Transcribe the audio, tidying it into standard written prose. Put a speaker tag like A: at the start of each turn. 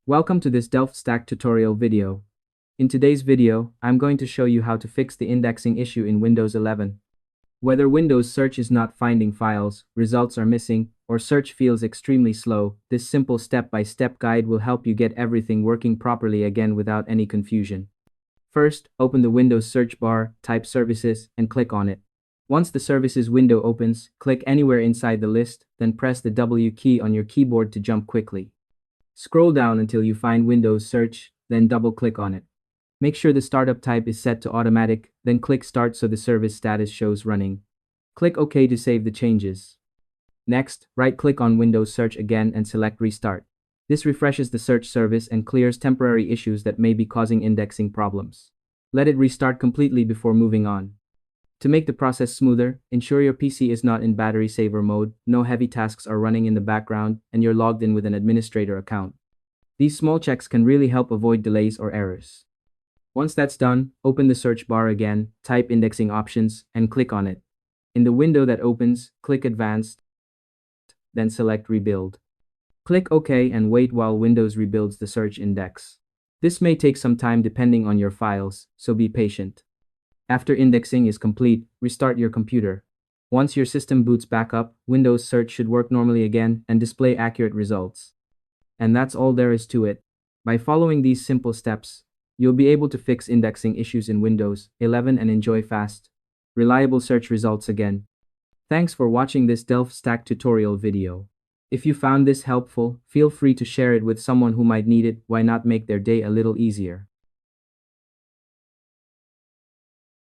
A: Welcome to this Delft Stack tutorial video. In today's video, I'm going to show you how to fix the indexing issue in Windows 11. Whether Windows search is not finding files, results are missing, or search feels extremely slow, this simple step-by-step guide will help you get everything working properly again without any confusion. First, open the Windows search bar, type Services, and click on it. Once the Services window opens, click anywhere inside the list, then press the W key on your keyboard to jump quickly. Scroll down until you find Windows Search, then double-click on it. Make sure the startup type is set to automatic, then click Start so the service status shows running. Click OK to save the changes. Next, right-click on Windows Search again and select Restart. This refreshes the search service and clears temporary issues that may be causing indexing problems. Let it restart completely before moving on. To make the process smoother, ensure your PC is not in battery saver mode, no heavy tasks are running in the background, and you're logged in with an administrator account. These small checks can really help avoid delays or errors. Once that's done, open the search bar again, type Indexing Options, and click on it. In the window that opens, click Advanced, then select Rebuild. Click OK and wait while Windows rebuilds the search index. This may take some time depending on your files, so be patient. After indexing is complete, restart your computer. Once your system boots back up, Windows Search should work normally again and display accurate results. And that's all there is to it. By following these simple steps, you'll be able to fix indexing issues in Windows 11 and enjoy fast, reliable search results again. Thanks for watching this Delft Stack tutorial video. If you found this helpful, feel free to share it with someone who might need it. Why not make their day a little easier?